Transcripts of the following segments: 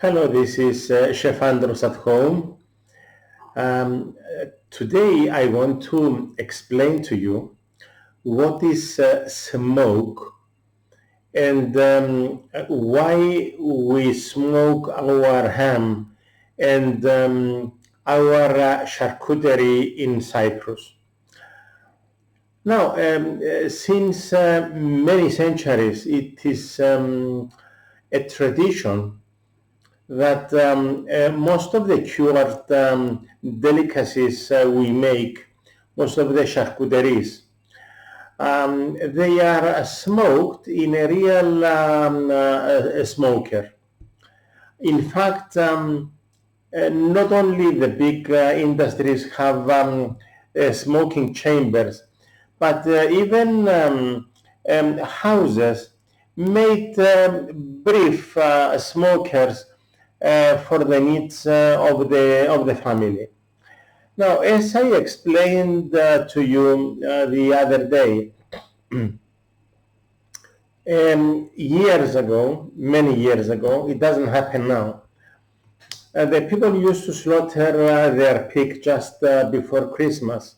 Hello, this is Chef Andros at home. Today I want to explain to you what is smoke and why we smoke our ham and our charcuterie in Cyprus. Now, since many centuries, it is a tradition that most of the cured delicacies we make, most of the charcuteries, they are smoked in a real smoker. In fact, not only the big industries have smoking chambers, but even houses made brief smokers for the needs of the family. Now, as I explained to you the other day, years ago, many years ago, it doesn't happen now. The people used to slaughter their pig just before Christmas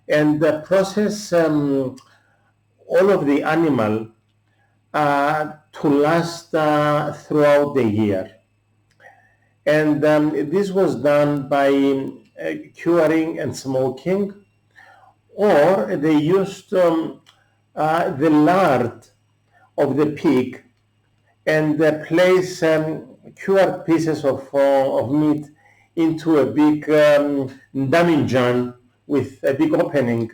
and process all of the animal to last throughout the year. And this was done by curing and smoking, or they used the lard of the pig and place cured pieces of meat into a big damijan with a big opening,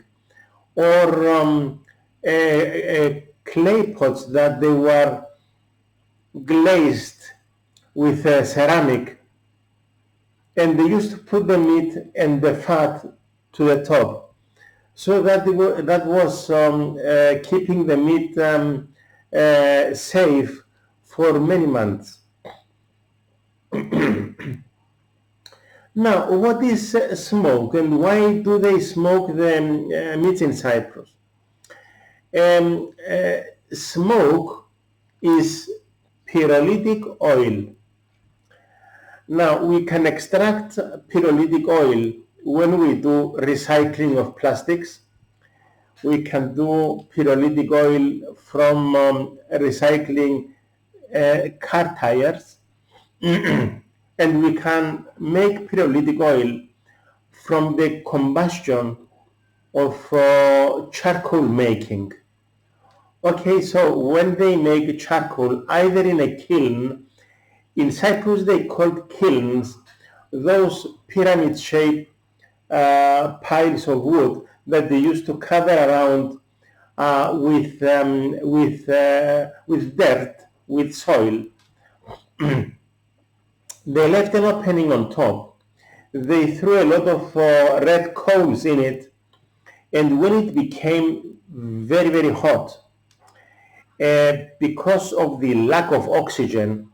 or clay pots that they were glazed with ceramic, and they used to put the meat and the fat to the top, so that that was keeping the meat safe for many months. Now, what is smoke, and why do they smoke the meat in Cyprus? Smoke is pyrolytic oil. Now, we can extract pyrolytic oil when we do recycling of plastics. We can do pyrolytic oil from recycling car tires. And we can make pyrolytic oil from the combustion of charcoal making. Okay, so when they make charcoal, either in a kiln, in Cyprus they called kilns those pyramid-shaped piles of wood that they used to cover around with dirt, with soil. They left an opening on top. They threw a lot of red coals in it, and when it became very, very hot, because of the lack of oxygen,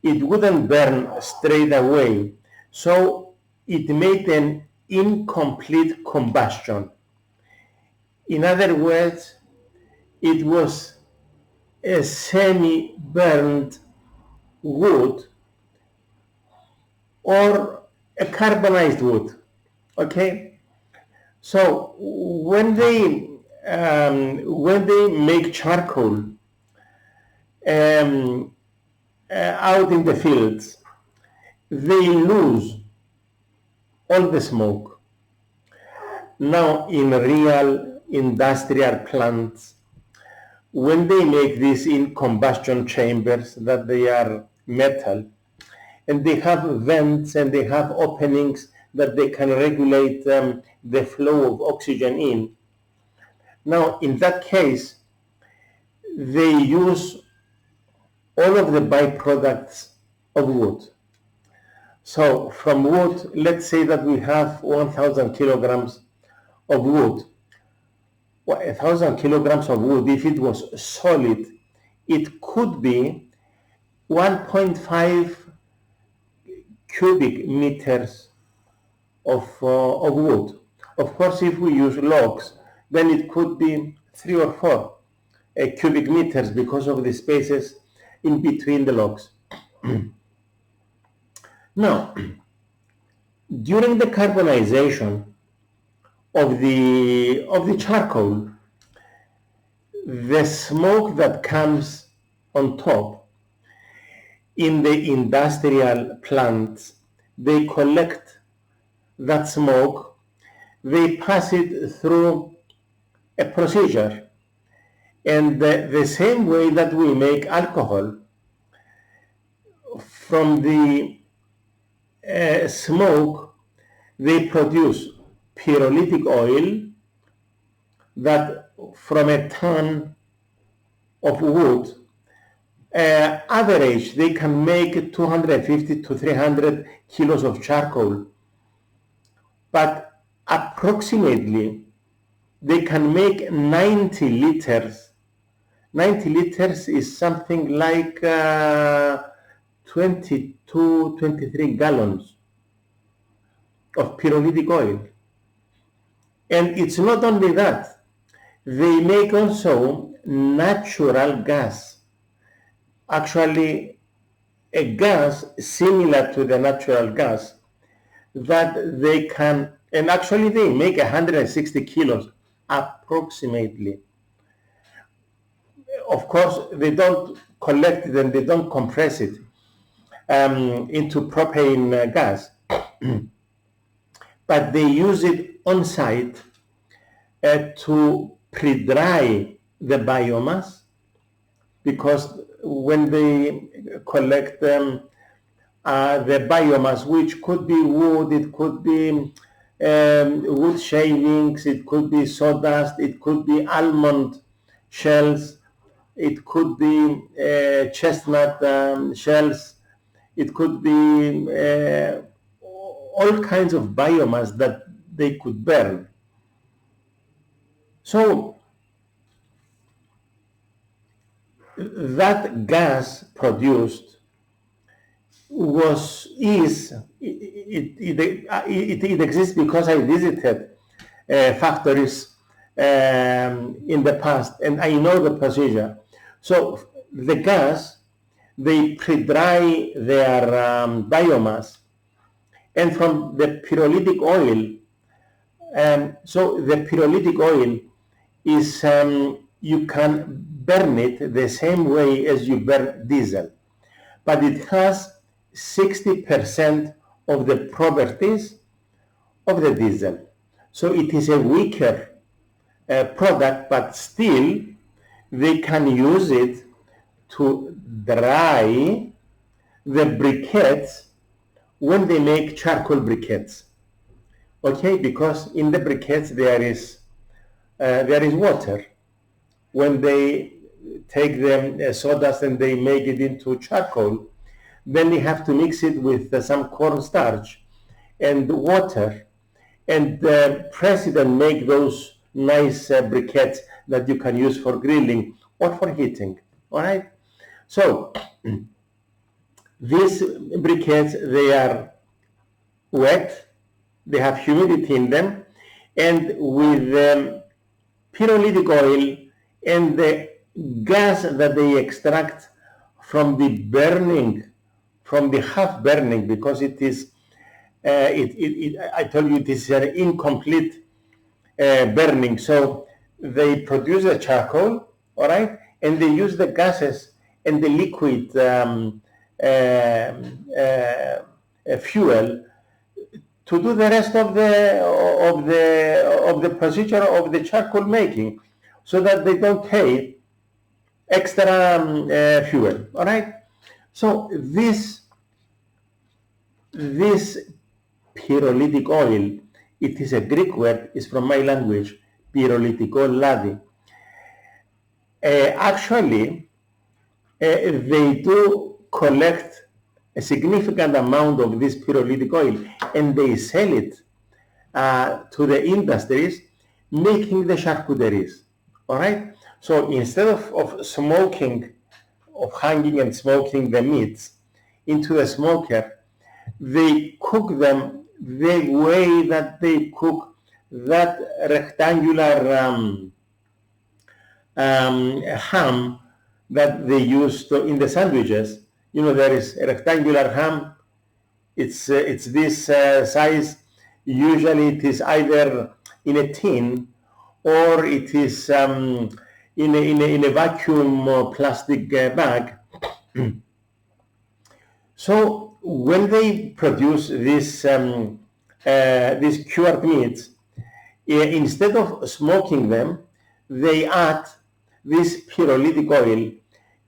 it wouldn't burn straight away. So it made an incomplete combustion. In other words, it was a semi-burned wood or a carbonized wood. Okay, so when they make charcoal out in the fields, they lose all the smoke. Now, in real industrial plants, when they make these in combustion chambers that they are metal, and they have vents and they have openings that they can regulate the flow of oxygen in. Now, in that case, they use all of the byproducts of wood. So from wood, let's say that we have 1,000 kilograms of wood. Well, 1,000 kilograms of wood, if it was solid, it could be 1.5 cubic meters of wood. Of course, if we use logs, then it could be 3 or 4 cubic meters because of the spaces in between the logs. Now, during the carbonization of the charcoal, the smoke that comes on top in the industrial plants, they collect that smoke, they pass it through a procedure. And the same way that we make alcohol, from the smoke, they produce pyrolytic oil that from a ton of wood, average, they can make 250 to 300 kilos of charcoal. But approximately, they can make 90 liters. 90 liters is something like 22, 23 gallons of pyrolytic oil. And it's not only that, they make also natural gas. Actually, a gas similar to the natural gas that they can, and actually they make 160 kilos approximately. Of course, they don't collect it and they don't compress it into propane gas, but they use it on site to pre-dry the biomass, because when they collect the biomass, which could be wood, it could be wood shavings, it could be sawdust, it could be almond shells, it could be chestnut shells, it could be all kinds of biomass that they could burn. So that gas produced it exists because I visited factories in the past and I know the procedure. So the gas, they pre-dry their biomass, and from the pyrolytic oil, so the pyrolytic oil is, you can burn it the same way as you burn diesel, but it has 60% of the properties of the diesel. So it is a weaker product, but still they can use it to dry the briquettes when they make charcoal briquettes. Okay, because in the briquettes there is water. When they take the sawdust and they make it into charcoal, then you have to mix it with some cornstarch and water and press it and make those nice briquettes that you can use for grilling or for heating. All right. So these briquettes, they are wet, they have humidity in them, and with pyrolytic oil and the gas that they extract from the burning, from the half burning, because it is, I told you it is an incomplete burning. So they produce the charcoal, all right, and they use the gases and the liquid fuel to do the rest of the procedure of the charcoal making, so that they don't pay extra fuel. All right. So this pyrolytic oil, it is a Greek word, is from my language, pyrolytiko ladi. Actually, they do collect a significant amount of this pyrolytic oil and they sell it to the industries making the charcuteries. All right. So instead of smoking, of hanging and smoking the meats into the smoker, they cook them the way that they cook that rectangular ham that they use in the sandwiches. You know, there is a rectangular ham It's this size. Usually it is either in a tin or it is in a vacuum plastic bag. So when they produce these cured meats, instead of smoking them, they add this pyrolytic oil,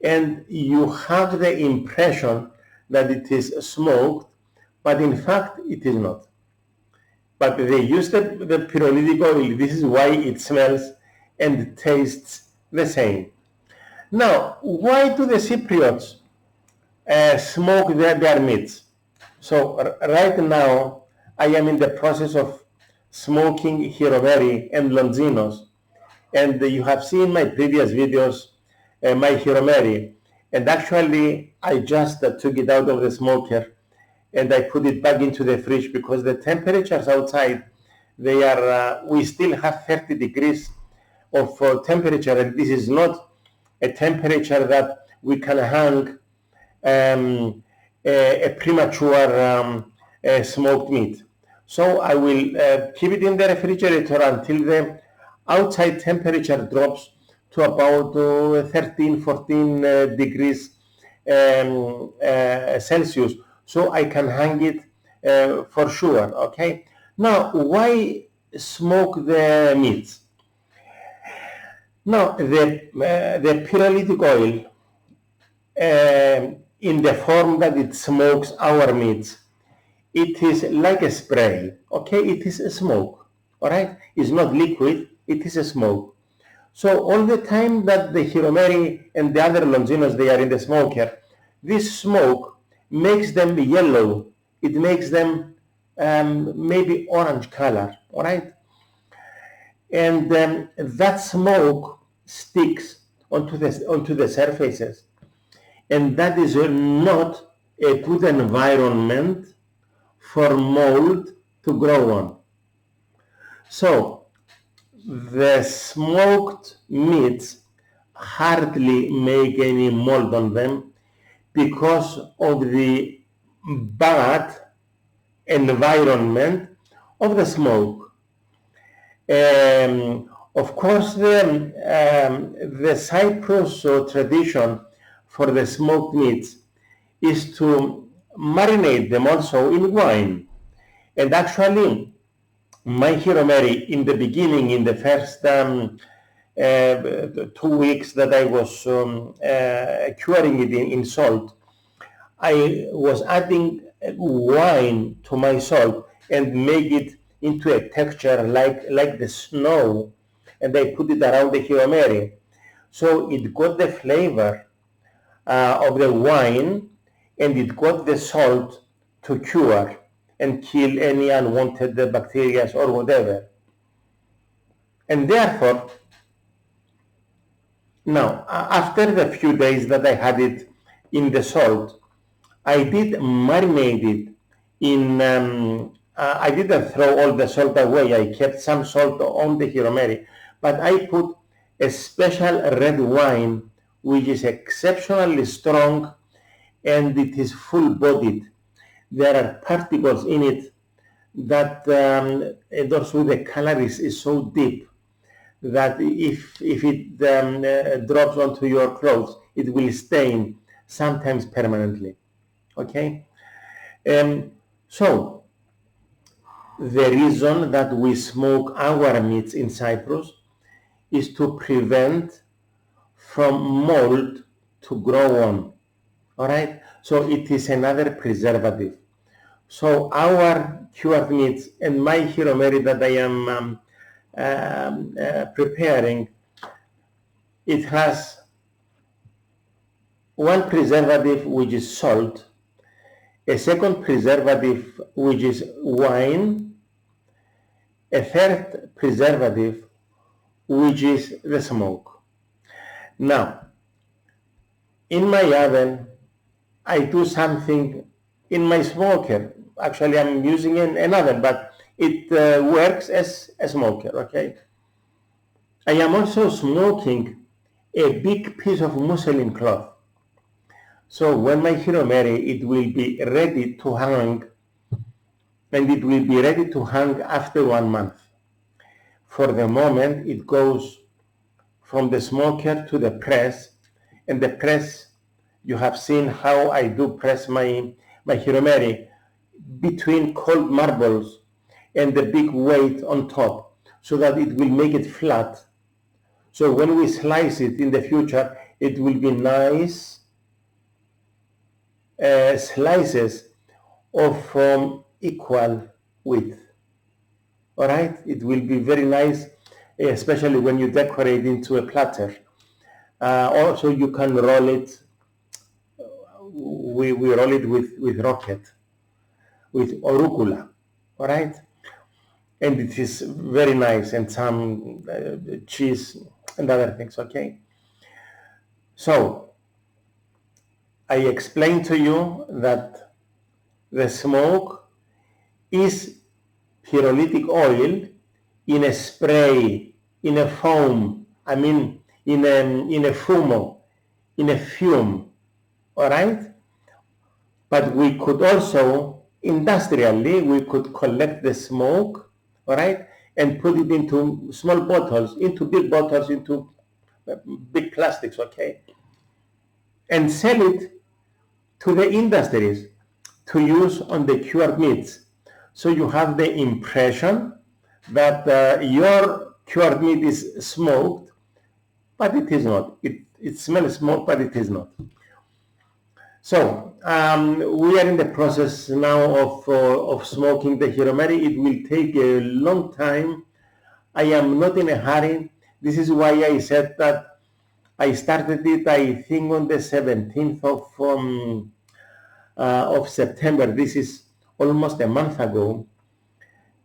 and you have the impression that it is smoked, but in fact it is not. But they use the pyrolytic oil. This is why it smells and tastes the same. Now, why do the Cypriots smoke their meats? So right now, I am in the process of smoking Hiromeri and Longinos, and you have seen my previous videos, my Hiromeri, and actually I just took it out of the smoker and I put it back into the fridge because the temperatures outside, they are, we still have 30 degrees of temperature, and this is not a temperature that we can hang a premature smoked meat. So I will keep it in the refrigerator until the outside temperature drops to about 13, 14 degrees Celsius, so I can hang it for sure. Okay. Now, why smoke the meats? Now, the pyrolytic oil, in the form that it smokes our meats, it is like a spray. Okay, it is a smoke. All right, it's not liquid. It is a smoke. So all the time that the Hiromeri and the other Longinos, they are in the smoker, this smoke makes them yellow. It makes them maybe orange color. All right, and that smoke sticks onto the surfaces, and that is not a good environment for mold to grow on. So the smoked meats hardly make any mold on them because of the bad environment of the smoke. Of course, the Cyprus tradition for the smoked meats is to marinate them also in wine. And actually, my Hiromeri, in the beginning, in the first 2 weeks that I was curing it in salt, I was adding wine to my salt and make it into a texture like the snow, and I put it around the Hiromeri. So it got the flavor of the wine, and it got the salt to cure and kill any unwanted bacteria or whatever. And therefore, now, after the few days that I had it in the salt, I did marinate it in, I didn't throw all the salt away. I kept some salt on the Hiromeri, but I put a special red wine which is exceptionally strong, and it is full-bodied. There are particles in it that, and also the color is so deep that if it drops onto your clothes, it will stain, sometimes permanently. Okay? So, the reason that we smoke our meats in Cyprus is to prevent from mold to grow on. All right? So it is another preservative. So our cured meats and my Hiromeri that I am preparing, it has one preservative which is salt, a second preservative which is wine, a third preservative which is the smoke. Now, in my oven, I do something in my smoker. Actually, I'm using an oven, but it works as a smoker, okay? I am also smoking a big piece of muslin cloth. So when my Hiromeri, it will be ready to hang and it will be ready to hang after 1 month. For the moment, it goes from the smoker to the press, and the press, you have seen how I do press my Hiromeri between cold marbles and the big weight on top, so that it will make it flat. So when we slice it in the future, it will be nice slices of equal width. All right, it will be very nice, especially when you decorate into a platter. Also, you can roll it. We roll it with rocket, with arugula. All right, and it is very nice, and some cheese and other things. Okay, so I explained to you that the smoke is pyrolytic oil in a spray, in a foam, I mean in a fumo, in a fume, all right? But we could also, industrially, we could collect the smoke, all right, and put it into small bottles, into big bottles, into big plastics, okay? And sell it to the industries to use on the cured meats. So you have the impression that your cured meat is smoked, but it is not. It smells smoked, but it is not. So we are in the process now of smoking the Hiromeri. It will take a long time. I am not in a hurry. This is why I said that I started it, I think, on the 17th of September. This is almost a month ago.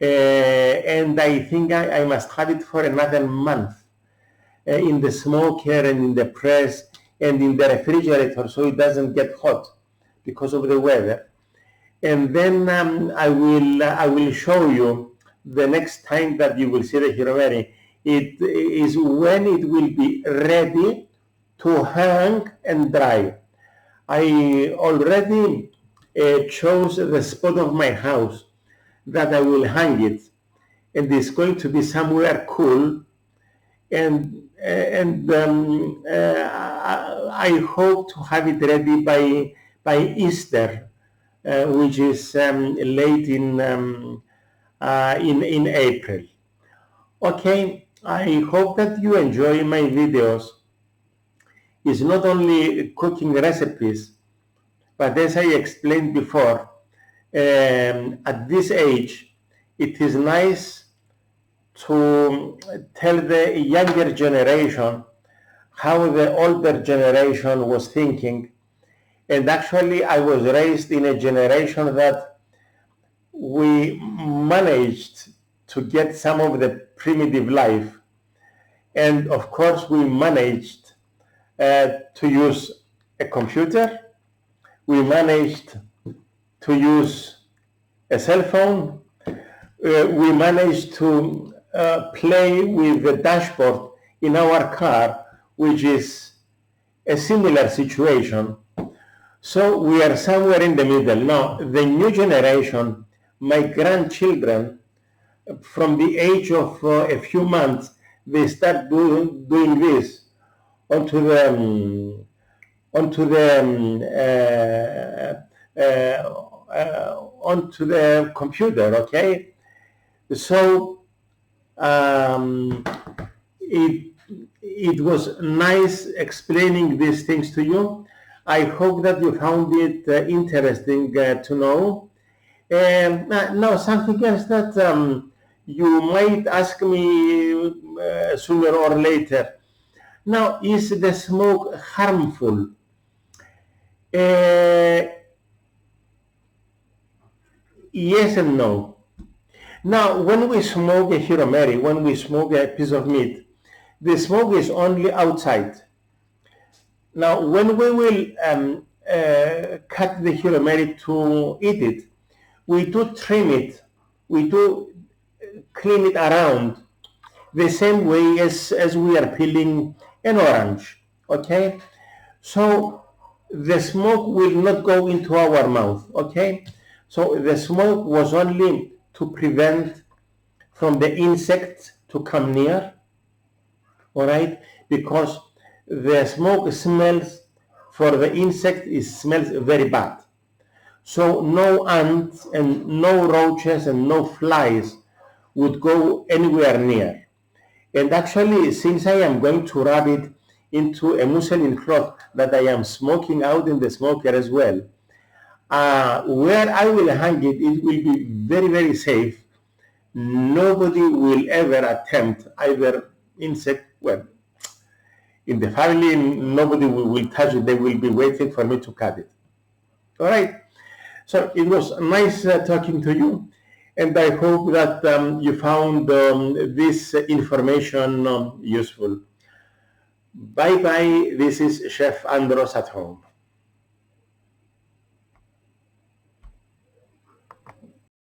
And I think I must have it for another month in the smoker and in the press and in the refrigerator, so it doesn't get hot because of the weather. And then I will show you the next time that you will see the Hiromeri. It is when it will be ready to hang and dry. I already chose the spot of my house that I will hang it, and it's going to be somewhere cool, and I hope to have it ready by Easter, which is late in April. Okay, I hope that you enjoy my videos. It's not only cooking recipes, but as I explained before, at this age, it is nice to tell the younger generation how the older generation was thinking. And actually, I was raised in a generation that we managed to get some of the primitive life. And of course, we managed to use a computer. We managed to use a cell phone. We managed to play with the dashboard in our car, which is a similar situation. So we are somewhere in the middle. Now, the new generation, my grandchildren, from the age of a few months, they start doing this onto the computer, okay? So it was nice explaining these things to you. I hope that you found it interesting to know. Now, something else that you might ask me sooner or later. Now, is the smoke harmful? Yes and no. Now, when we smoke a Hiromeri, when we smoke a piece of meat, the smoke is only outside. Now, when we will cut the Hiromeri to eat it, we do trim it, we do clean it around the same way as we are peeling an orange, okay? So the smoke will not go into our mouth, okay? So the smoke was only to prevent from the insects to come near, all right, because the smoke smells for the insect, it smells very bad. So no ants and no roaches and no flies would go anywhere near. And actually, since I am going to wrap it into a muslin cloth that I am smoking out in the smoker as well, where I will hang it, it will be very, very safe. Nobody will ever attempt either insect, well, in the family, nobody will touch it. They will be waiting for me to cut it. All right. So it was nice talking to you, and I hope that you found this information useful. Bye bye. This is Chef Andros at home.